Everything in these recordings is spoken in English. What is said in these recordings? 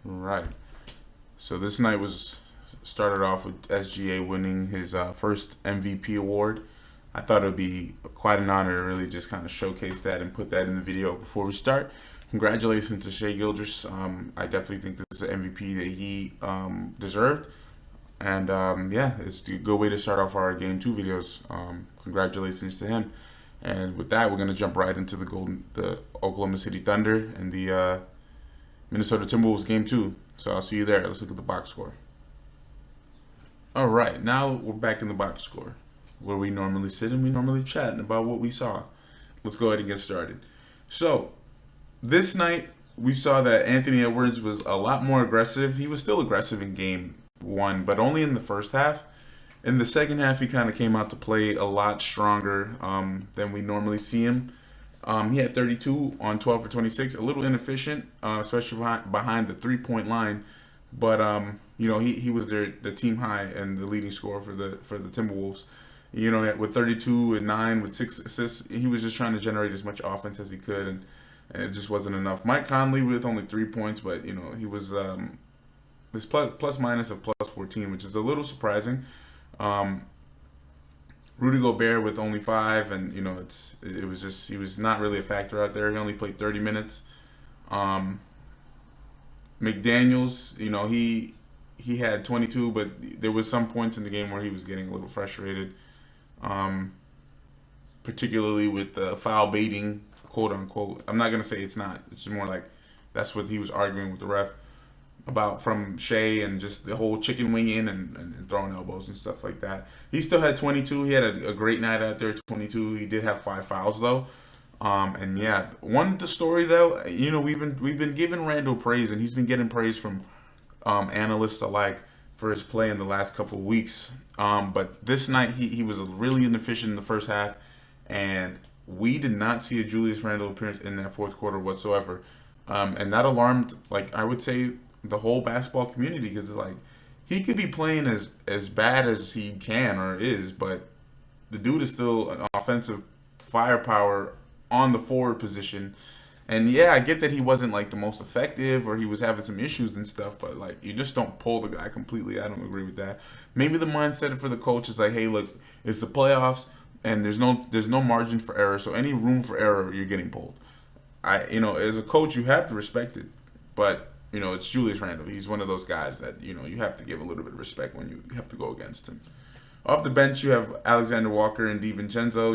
Right. So this night was started off with SGA winning his first MVP award. I thought it would be quite an honor to really just kind of showcase that and put that in the video before we start. Congratulations to Shea Gildress. I definitely think this is an MVP that he deserved. And yeah, it's a good way to start off our Game 2 videos. Congratulations to him. And with that, we're going to jump right into the Oklahoma City Thunder and the Minnesota Timberwolves Game 2. So I'll see you there. Let's look at the box score. All right, now we're back in the box score, where we normally sit and we normally chat about what we saw. Let's go ahead and get started. So this night, we saw that Anthony Edwards was a lot more aggressive. He was still aggressive in Game 1, but only in the first half. In the second half, he kind of came out to play a lot stronger than we normally see him. He had 32 on 12 for 26, a little inefficient, especially behind the three-point line. But he was the team high and the leading scorer for the Timberwolves. With 32 and 9 with 6 assists, he was just trying to generate as much offense as he could, and it just wasn't enough. Mike Conley with only 3 points, but he was his plus minus of plus 14, which is a little surprising. Rudy Gobert with only 5, and it was just he was not really a factor out there. He only played 30 minutes. McDaniels, he had 22, but there was some points in the game where he was getting a little frustrated, particularly with the foul baiting, quote unquote. I'm not gonna say it's not. It's more like that's what he was arguing with the ref about from Shea, and just the whole chicken wing in and throwing elbows and stuff like that. He still had 22. He had a great night out there, 22. He did have 5 fouls though. And yeah, the story though, we've been giving Randall praise, and he's been getting praise from analysts alike for his play in the last couple of weeks. But this night he was really inefficient in the first half, and we did not see a Julius Randle appearance in that fourth quarter whatsoever. And that alarmed, I would say, the whole basketball community, because it's like he could be playing as bad as he can or is, but the dude is still an offensive firepower on the forward position. And yeah, I get that he wasn't the most effective, or he was having some issues and stuff, but you just don't pull the guy completely. I don't agree with that. Maybe the mindset for the coach is hey, look, it's the playoffs and there's no margin for error, so any room for error you're getting pulled. As a coach you have to respect it, but it's Julius Randle. He's one of those guys that you have to give a little bit of respect when you have to go against him. Off the bench, you have Alexander Walker and DiVincenzo.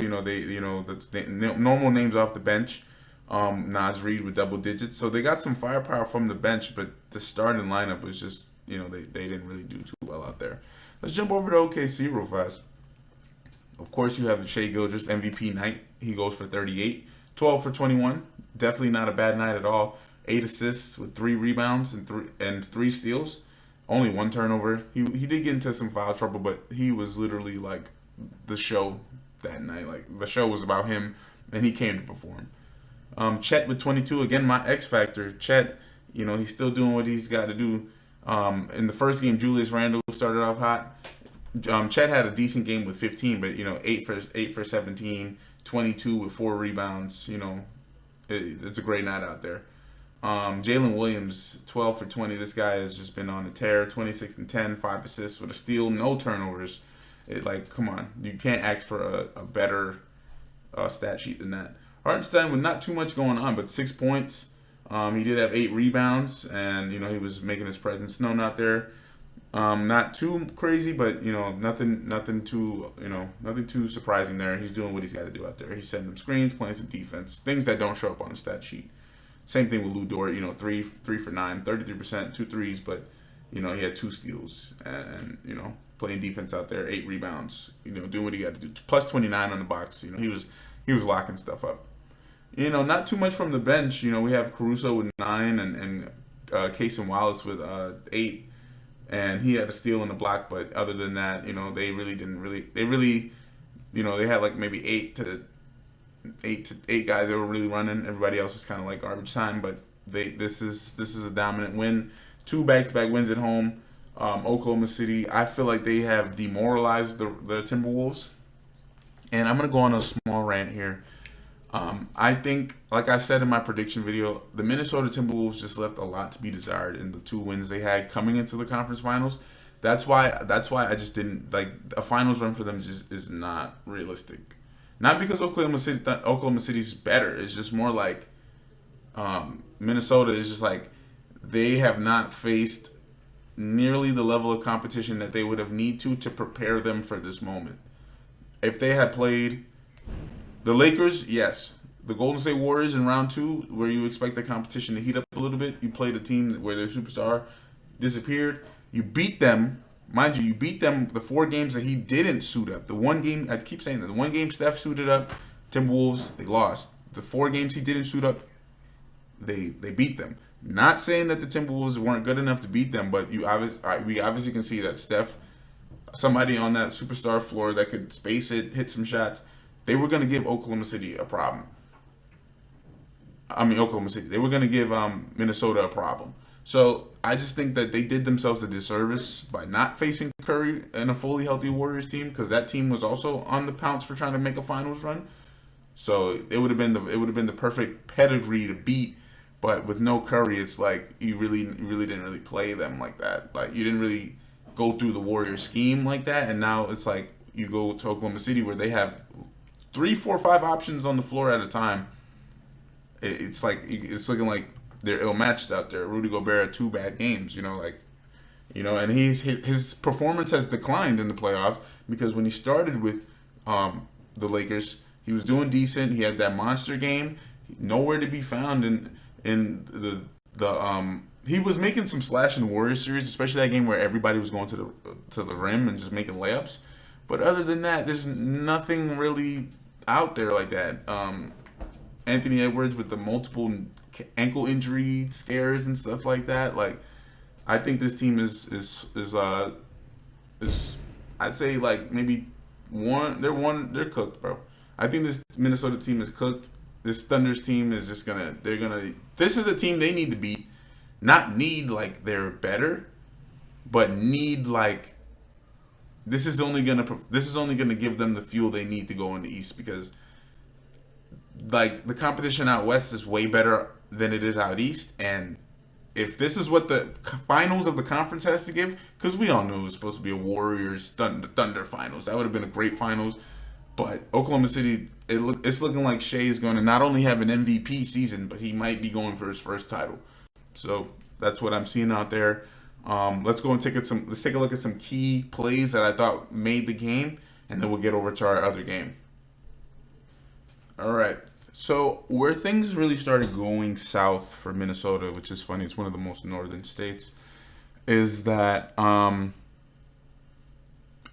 The normal names off the bench. Naz Reid with double digits. So they got some firepower from the bench, but the starting lineup was just, they didn't really do too well out there. Let's jump over to OKC real fast. Of course, you have Shea Gildress MVP night. He goes for 38, 12 for 21. Definitely not a bad night at all. 8 assists with 3 rebounds and 3 steals. Only 1 turnover. He did get into some foul trouble, but he was literally the show that night. The show was about him, and he came to perform. Chet with 22, again, my X factor. Chet, he's still doing what he's got to do. In the first game, Julius Randle started off hot. Chet had a decent game with 15, but 8 for 17, 22 with 4 rebounds. It's a great night out there. Jalen Williams, 12 for 20. This guy has just been on a tear. 26 and 10, 5 assists with a steal, no turnovers. Come on, you can't ask for a better stat sheet than that. Hartenstein with not too much going on, but 6 points. He did have 8 rebounds, and he was making his presence known out there. Not too crazy, but nothing too surprising there. He's doing what he's got to do out there. He's setting them screens, playing some defense, things that don't show up on the stat sheet. Same thing with Lou Dort, 3 for 9, 33%, 2 threes, but he had 2 steals and playing defense out there, 8 rebounds, doing what he got to do. Plus 29 on the box, he was locking stuff up. Not too much from the bench. We have Caruso with 9 and Cason Wallace with 8, and he had a steal in the block. But other than that, they really didn't really. They had maybe 8 guys that were really running. Everybody else was kind of garbage time. But this is a dominant win. 2 back-to-back wins at home. Oklahoma City, I feel like they have demoralized the Timberwolves. And I'm gonna go on a small rant here. I think, like I said in my prediction video, the Minnesota Timberwolves just left a lot to be desired in the 2 wins they had coming into the conference finals. That's why I just didn't like a finals run for them. Just is not realistic. Not because Oklahoma City's better. It's just more like Minnesota is just like they have not faced nearly the level of competition that they would have need to prepare them for this moment. If they had played the Lakers, yes. The Golden State Warriors in round two, where you expect the competition to heat up a little bit, you played a team where their superstar disappeared. You beat them, mind you, you beat them the 4 games that he didn't suit up. The one game, I keep saying that, the one game Steph suited up, Timberwolves, they lost. The 4 games he didn't suit up, they beat them. Not saying that the Timberwolves weren't good enough to beat them, but we obviously can see that Steph, somebody on that superstar floor that could space it, hit some shots, they were going to give Oklahoma City a problem. Oklahoma City. They were going to give Minnesota a problem. So I just think that they did themselves a disservice by not facing Curry and a fully healthy Warriors team, because that team was also on the pounce for trying to make a finals run. So it would have been the perfect pedigree to beat. But with no Curry, it's like you really didn't really play them like that. Like you didn't really go through the Warriors scheme like that. And now it's like you go to Oklahoma City where they have 3, 4, 5 options on the floor at a time. It's looking like they're ill matched out there. Rudy Gobert had 2 bad games, and his performance has declined in the playoffs because when he started with the Lakers, he was doing decent. He had that monster game, nowhere to be found in the he was making some splash in the Warriors series, especially that game where everybody was going to the rim and just making layups. But other than that, there's nothing really out there like that. Anthony Edwards with the multiple ankle injury scares and stuff like that. Like, I think this team is I'd say like maybe they're cooked, bro. I think this Minnesota team is cooked. This Thunder's team is just this is the team they need to beat. Not need like they're better, but need like this is only gonna give them the fuel they need to go in the East, because like the competition out West is way better than it is out East, and if this is what the finals of the conference has to give, because we all knew it was supposed to be a Warriors Thunder finals, that would have been a great finals. But Oklahoma City, it's looking like Shea is going to not only have an MVP season, but he might be going for his first title. So that's what I'm seeing out there. Let's take a look at some key plays that I thought made the game, and then we'll get over to our other game. All right. So where things really started going south for Minnesota, which is funny, it's one of the most northern states, is that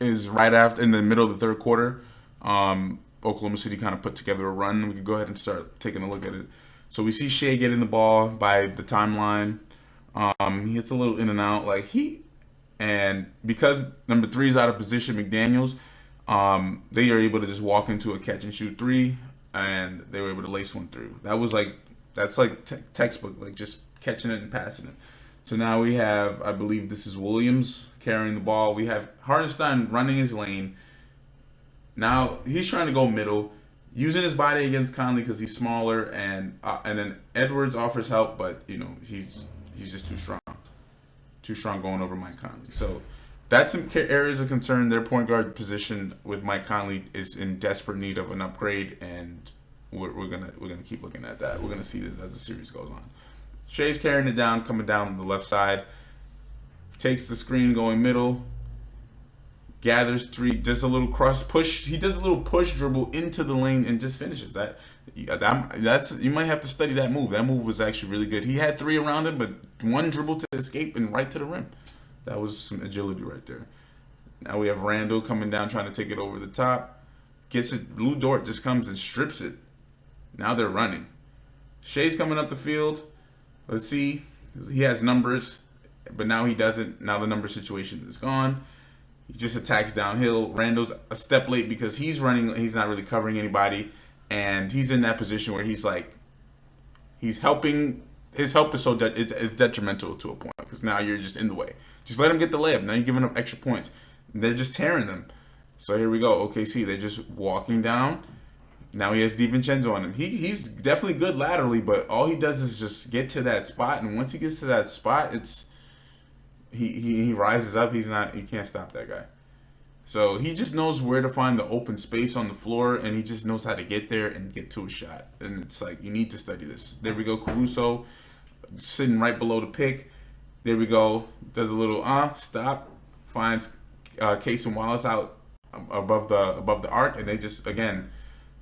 is right after in the middle of the third quarter. Oklahoma City kind of put together a run. We could go ahead and start taking a look at it. So we see Shea getting the ball by the timeline. He hits a little in and out, and because number 3 is out of position, McDaniels, they are able to just walk into a catch and shoot 3, and they were able to lace one through. That's textbook, like just catching it and passing it. So now we have, I believe this is Williams carrying the ball. We have Hartenstein running his lane. Now he's trying to go middle, using his body against Conley because he's smaller, and then Edwards offers help, but he's just too strong going over Mike Conley. So that's some areas of concern. Their point guard position with Mike Conley is in desperate need of an upgrade, and we're gonna keep looking at that. We're gonna see this as the series goes on. Shea's carrying it down, coming down the left side, takes the screen going middle. Gathers 3, does a little cross push. He does a little push dribble into the lane and just finishes that. That's you might have to study that move. That move was actually really good. He had 3 around him, but 1 dribble to escape and right to the rim. That was some agility right there. Now we have Randall coming down, trying to take it over the top. Gets it. Lou Dort just comes and strips it. Now they're running. Shea's coming up the field. Let's see. He has numbers, but now he doesn't. Now the number situation is gone. He just attacks downhill. Randall's a step late because he's running. He's not really covering anybody, and he's in that position where he's helping. His help is it's detrimental to a point because now you're just in the way. Just let him get the layup. Now you're giving up extra points. They're just tearing them. So here we go. OKC, they're just walking down. Now he has DiVincenzo on him. He's definitely good laterally, but all he does is just get to that spot, and once he gets to that spot, it's he rises up. You can't stop that guy. So he just knows where to find the open space on the floor, and he just knows how to get there and get to a shot. And it's like, you need to study this. There we go, Caruso sitting right below the pick. There we go. Does a little stop, finds Case and Wallace out above the arc, and they just, again,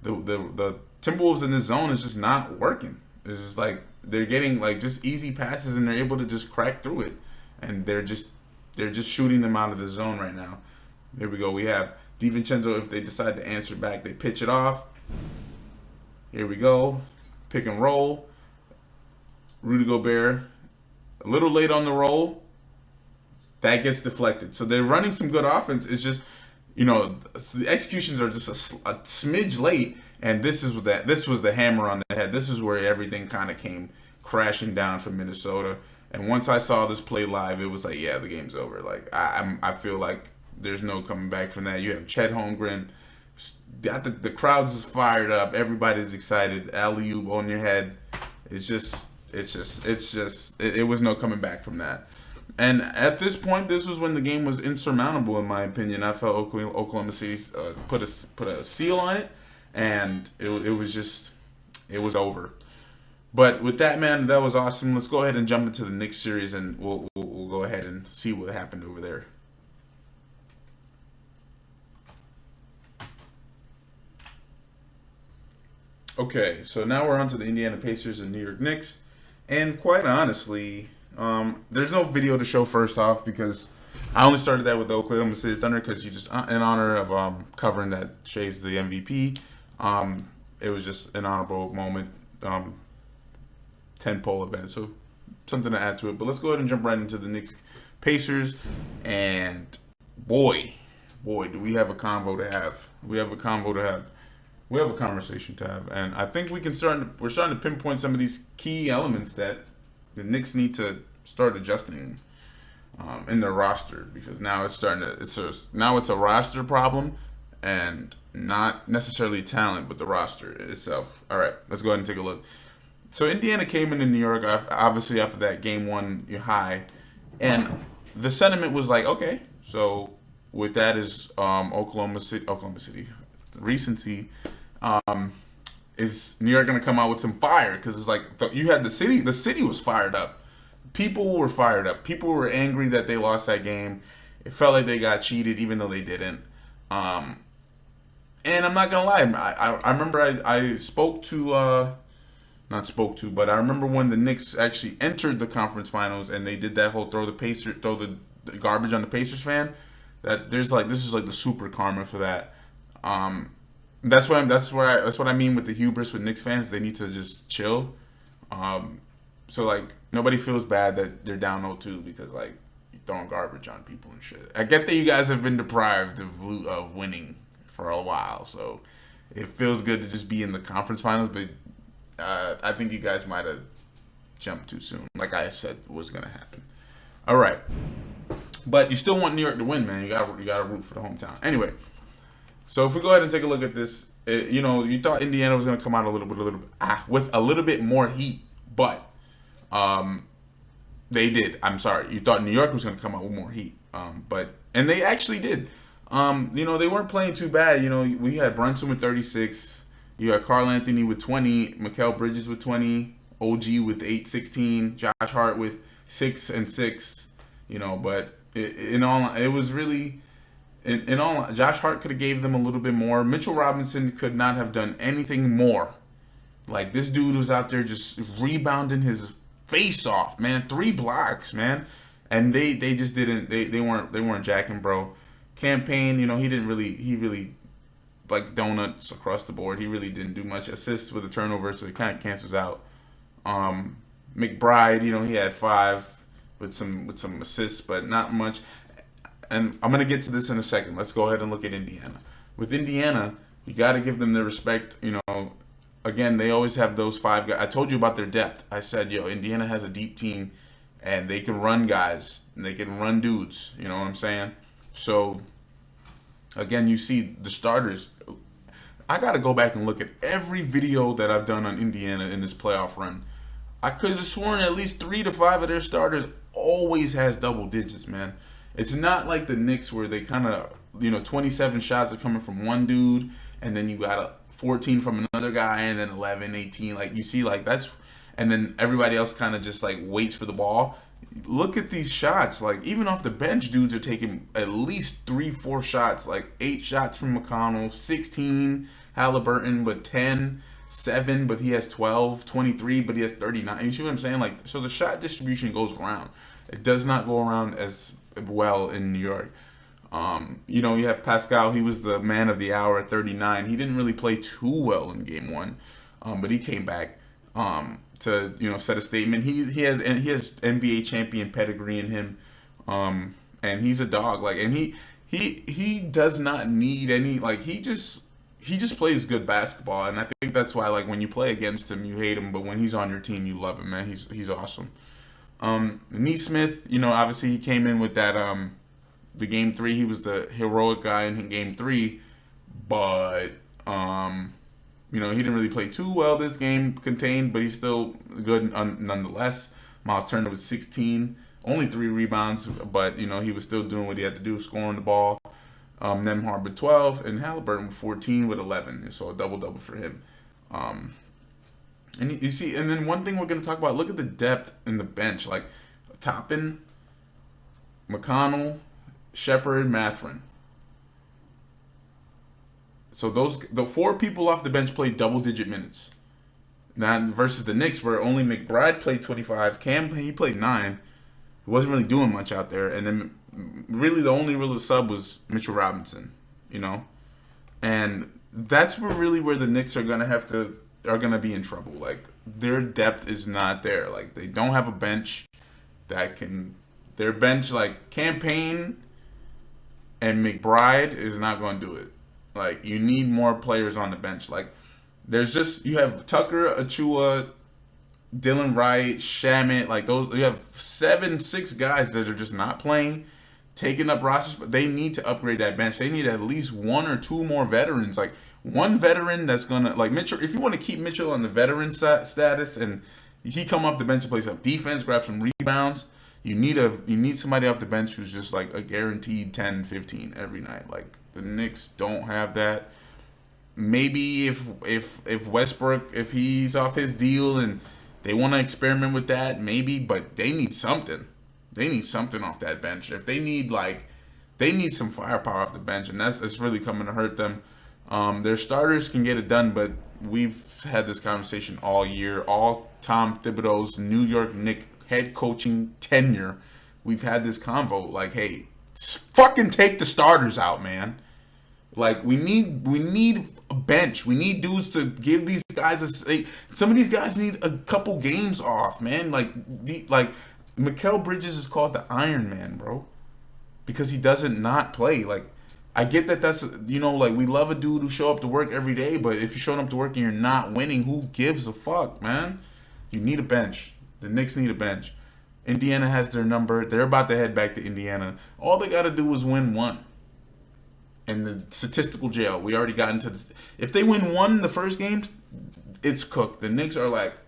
the Timberwolves in this zone is just not working. It's just like they're getting like just easy passes, and they're able to just crack through it, and they're just shooting them out of the zone right now. There we go. We have DiVincenzo. If they decide to answer back, they pitch it off. Here we go. Pick and roll. Rudy Gobert, a little late on the roll. That gets deflected. So they're running some good offense. It's just, the executions are just a smidge late. And this was the hammer on the head. This is where everything kind of came crashing down for Minnesota. And once I saw this play live, it was like, yeah, the game's over. Like I feel like there's no coming back from that. You have Chet Holmgren. The crowd's is fired up. Everybody's excited. Alley-oop on your head. It was no coming back from that. And at this point, this was when the game was insurmountable, in my opinion. I felt Oklahoma City put a seal on it, and it was over. But with that, man, that was awesome. Let's go ahead and jump into the Knicks series, and we'll go ahead and see what happened over there. Okay, so now we're on to the Indiana Pacers and New York Knicks. And quite honestly, there's no video to show first off because I only started that with the Oklahoma City Thunder because you just, in honor of covering that Shai's the MVP, it was just an honorable moment, 10-pole event. So something to add to it. But let's go ahead and jump right into the Knicks Pacers. And boy, do we have a convo to have. We have a conversation to have, and I think we're starting to pinpoint some of these key elements that the Knicks need to start adjusting in their roster, because now it's a roster problem and not necessarily talent, but the roster itself. All right, let's go ahead and take a look. So Indiana came into New York obviously after that game one high, and the sentiment was like, okay, so with that is Oklahoma City recency. Is New York going to come out with some fire? Because it's like you had the city was fired up. People were fired up. People were angry that they lost that game. It felt like they got cheated, even though they didn't. And I'm not going to lie. I remember I spoke to, not spoke to, but I remember when the Knicks actually entered the conference finals and they did that whole throw the garbage on the Pacers fan. That this is like the super karma for that. That's what I mean with the hubris with Knicks fans. They need to just chill. So like nobody feels bad that they're down 0-2 because like you're throwing garbage on people and shit. I get that you guys have been deprived of winning for a while, so it feels good to just be in the conference finals. But I think you guys might have jumped too soon, like I said was gonna happen. All right, but you still want New York to win, man. You gotta root for the hometown. Anyway. So if we go ahead and take a look at this, you thought Indiana was going to come out with a little bit more heat, but they did. I'm sorry, you thought New York was going to come out with more heat, and they actually did. They weren't playing too bad. We had Brunson with 36, you had Karl Anthony with 20, Mikal Bridges with 20, OG with 8-16, Josh Hart with 6 and 6. But it was really. In all, Josh Hart could have gave them a little bit more. Mitchell Robinson could not have done anything more. Like, this dude was out there just rebounding his face off, man. 3 blocks, man. And they just didn't. They weren't jacking, bro. Campaign, he really like donuts across the board. He really didn't do much. Assists with a turnover, so it kind of cancels out. McBride, he had 5 with some assists, but not much. And I'm going to get to this in a second. Let's go ahead and look at Indiana. With Indiana, you got to give them their respect. Again, they always have those 5 guys. I told you about their depth. I said, Indiana has a deep team, and they can run guys, and they can run dudes. You know what I'm saying? So, again, you see the starters. I got to go back and look at every video that I've done on Indiana in this playoff run. I could have sworn at least 3 to 5 of their starters always has double digits, man. It's not like the Knicks where they kind of, 27 shots are coming from one dude, and then you got 14 from another guy, and then 11, 18. Like, you see, like, that's, and then everybody else kind of just, like, waits for the ball. Look at these shots. Like, even off the bench, dudes are taking at least 3, 4 shots. Like, 8 shots from McConnell, 16 Halliburton, but 10, 7, but he has 12, 23, but he has 39. You see what I'm saying? Like, so the shot distribution goes around. It does not go around as well in New York. You have Pascal. He was the man of the hour at 39. He didn't really play too well in game one, but he came back to set a statement. He has NBA champion pedigree in him, and he's a dog. Like, and he does not need any, like, he just plays good basketball, and I think that's why, like, when you play against him, you hate him, but when he's on your team, you love him, man. He's awesome. Nesmith, obviously he came in with that the game 3. He was the heroic guy in game 3, but he didn't really play too well this game, contained, but he's still good nonetheless. Miles Turner was 16, only 3 rebounds, but he was still doing what he had to do, scoring the ball. Nembhard with 12, and Halliburton with 14 with 11. So a double-double for him. And you see, and then one thing we're going to talk about, look at the depth in the bench. Like, Toppin, McConnell, Shepherd, Mathurin. So the 4 people off the bench played double-digit minutes. Now, versus the Knicks, where only McBride played 25. Cam, he played 9. He wasn't really doing much out there. And then really the only real sub was Mitchell Robinson, and that's where the Knicks are gonna be in trouble. Like, their depth is not there. Like, they don't have a bench their bench, like, Campaign and McBride is not going to do it. Like, you need more players on the bench. Like, you have Tucker, Achua, Dylan Wright, Shamet, like those. You have 6 guys that are just not playing, taking up rosters, but they need to upgrade that bench. They need at least 1 or 2 more veterans. Like, one veteran that's gonna, like, Mitchell. If you want to keep Mitchell on the veteran status and he come off the bench and play some defense, grab some rebounds, you need somebody off the bench who's just like a guaranteed 10, 15 every night. Like, the Knicks don't have that. Maybe if Westbrook, if he's off his deal and they want to experiment with that, maybe, but they need something. They need something off that bench. If they need some firepower off the bench, and that's really coming to hurt them. Their starters can get it done, but we've had this conversation all year. All Tom Thibodeau's New York Knicks head coaching tenure, we've had this convo. Like, hey, fucking take the starters out, man. Like, we need a bench. We need dudes to give these guys some of these guys need a couple games off, man. Like Mikal Bridges is called the Iron Man, bro, because he doesn't not play. Like, I get that's like, we love a dude who show up to work every day, but if you're showing up to work and you're not winning, who gives a fuck, man? You need a bench. The Knicks need a bench. Indiana has their number. They're about to head back to Indiana. All they got to do is win 1. And the statistical jail, we already got into this. If they win 1 the first games, it's cooked. The Knicks are like,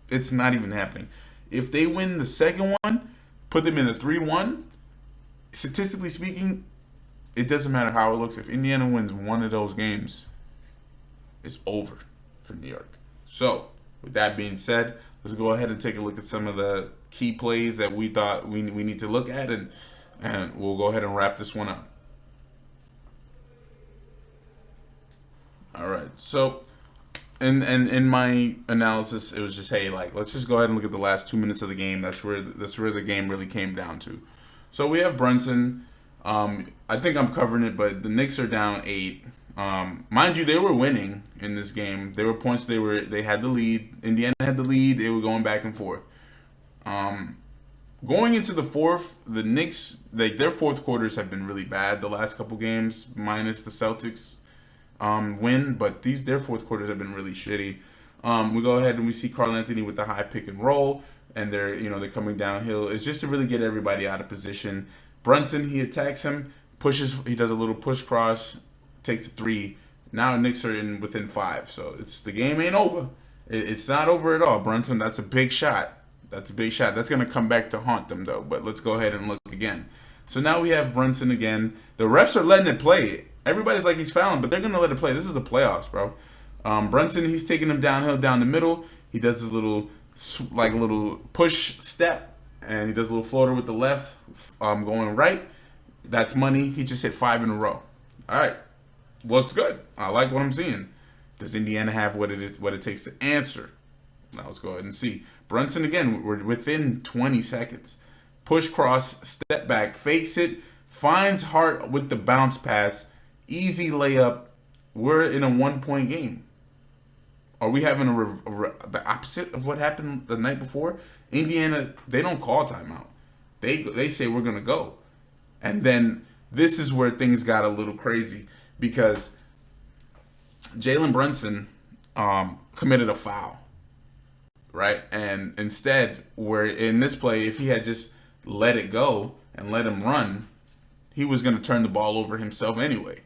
it's not even happening. If they win the second one, put them in the 3-1, statistically speaking, it doesn't matter how it looks. If Indiana wins 1 of those games, it's over for New York. So, with that being said, let's go ahead and take a look at some of the key plays that we thought we need to look at, and we'll go ahead and wrap this one up. All right. So, and in my analysis, it was just, hey, like, let's just go ahead and look at the last 2 minutes of the game. That's where the game really came down to. So we have Brunson. I think I'm covering it, but the Knicks are down 8. Mind you, they were winning in this game. There were points they had the lead. Indiana had the lead. They were going back and forth. Going into the fourth, the Knicks, their fourth quarters have been really bad the last couple games, minus the Celtics win, but their fourth quarters have been really shitty. We go ahead and we see Karl Anthony with the high pick and roll, and they're coming downhill. It's just to really get everybody out of position. Brunson, he attacks him, pushes, he does a little push cross, takes a 3. Now the Knicks are in within 5, so the game ain't over. It's not over at all. Brunson, that's a big shot. That's a big shot. That's gonna come back to haunt them though. But let's go ahead and look again. So now we have Brunson again. The refs are letting it play. Everybody's like he's fouling, but they're gonna let it play. This is the playoffs, bro. Brunson, he's taking him downhill down the middle. He does his little push step, and he does a little floater with the left, going right. That's money. He just hit 5 in a row. All right, looks good. I like what I'm seeing. Does Indiana have what it takes to answer? Now let's go ahead and see. Brunson again. We're within 20 seconds. Push cross, step back, fakes it, finds Hart with the bounce pass, easy layup. We're in a 1-point game. Are we having the opposite of what happened the night before? Indiana, they don't call timeout. They say we're gonna go, and then this is where things got a little crazy because Jalen Brunson committed a foul, right? And instead, where in this play, if he had just let it go and let him run, he was gonna turn the ball over himself anyway.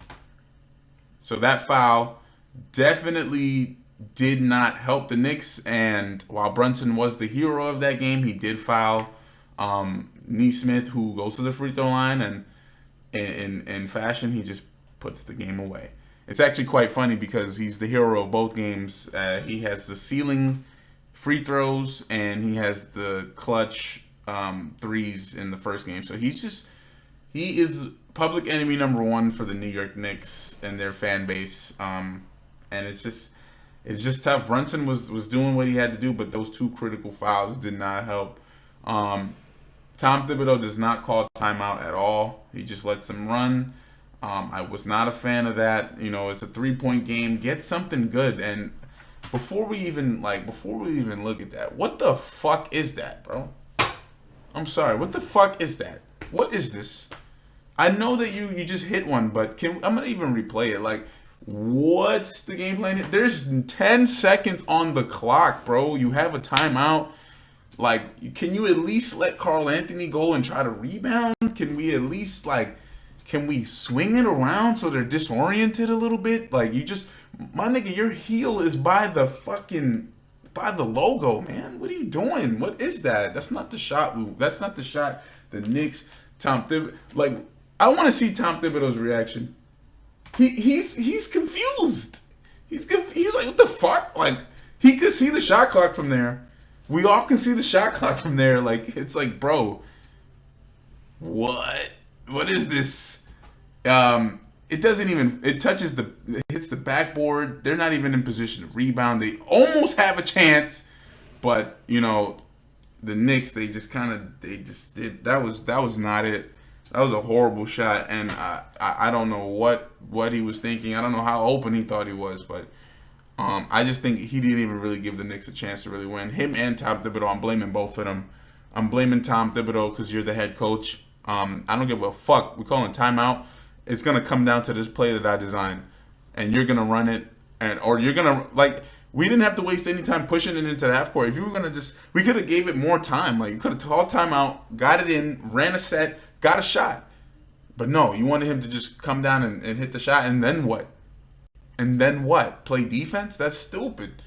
So that foul definitely did not help the Knicks, and while Brunson was the hero of that game, he did foul Nesmith, who goes to the free throw line, and in fashion, he just puts the game away. It's actually quite funny because he's the hero of both games. He has the ceiling free throws, and he has the clutch threes in the first game. So he is public enemy number 1 for the New York Knicks and their fan base, and it's just tough. Brunson was doing what he had to do, but those 2 critical fouls did not help. Tom Thibodeau does not call timeout at all. He just lets him run. I was not a fan of that. It's a 3-point game. Get something good. And before we even look at that, what the fuck is that, bro? I'm sorry. What the fuck is that? What is this? I know that you just hit one, but I'm gonna even replay it. Like, what's the game plan here? There's 10 seconds on the clock, bro. You have a timeout. Like, can you at least let Karl Anthony go and try to rebound? Can we at least can we swing it around so they're disoriented a little bit? Like, my nigga, your heel is by the logo, man. What are you doing? What is that? That's not the shot. That's not the shot. The Knicks, Tom Thibodeau. Like, I want to see Tom Thibodeau's reaction. He's confused. He's like, what the fuck? Like, he could see the shot clock from there. We all can see the shot clock from there. Like, it's like, bro, what is this? It doesn't even, it hits the backboard. They're not even in position to rebound. They almost have a chance, but the Knicks, they just did. That was not it. That was a horrible shot, and I don't know what he was thinking. I don't know how open he thought he was, but I just think he didn't even really give the Knicks a chance to really win. Him and Tom Thibodeau, I'm blaming both of them. I'm blaming Tom Thibodeau because you're the head coach. I don't give a fuck. We call it timeout. It's gonna come down to this play that I designed, and you're gonna run it, or you're gonna We didn't have to waste any time pushing it into the half court. If you were gonna we could have gave it more time. Like, you could have called timeout, got it in, ran a set, got a shot. But no, you wanted him to just come down and hit the shot, and then what? And then what? Play defense? That's stupid.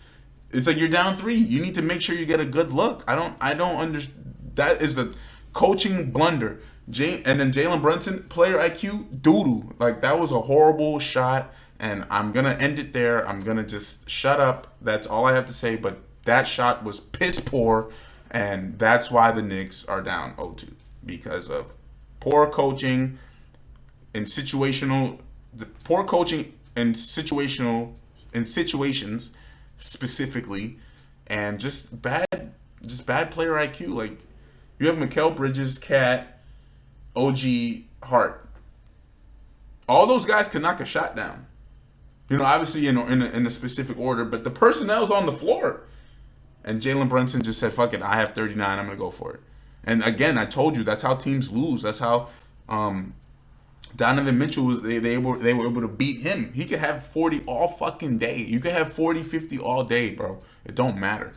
It's like, you're down 3. You need to make sure you get a good look. I don't understand. That is a coaching blunder. And then Jalen Brunson, player IQ, doo-doo. Like, that was a horrible shot, and I'm going to end it there. I'm going to just shut up. That's all I have to say, but that shot was piss poor, and that's why the Knicks are down 0-2, because of poor coaching in situations specifically, and just bad player IQ. Like, you have Mikal Bridges, Cat, OG, Hart. All those guys can knock a shot down. Obviously in a specific order, but the personnel's on the floor. And Jalen Brunson just said, "Fuck it, I have 39. I'm gonna go for it." And again, I told you that's how teams lose. That's how Donovan Mitchell was. They were able to beat him. He could have 40 all fucking day. You could have 40, 50 all day, bro. It don't matter.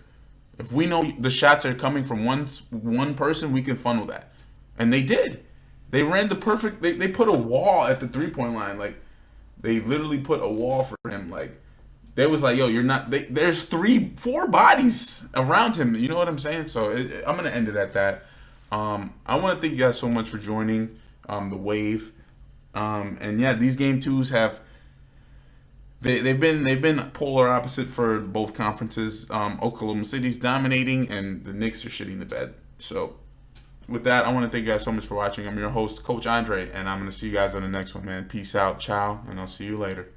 If we know the shots are coming from one person, we can funnel that. And they did. They ran the perfect. They put a wall at the 3-point line. Like, They literally put a wall for him. Like, they was like, yo, you're not. There's 4 bodies around him. You know what I'm saying? So I'm gonna end it at that. I want to thank you guys so much for joining the wave. And yeah, these game twos have they've been polar opposite for both conferences. Oklahoma City's dominating, and the Knicks are shitting the bed. So with that, I want to thank you guys so much for watching. I'm your host, Coach Andre, and I'm gonna see you guys on the next one, man. Peace out, ciao, and I'll see you later.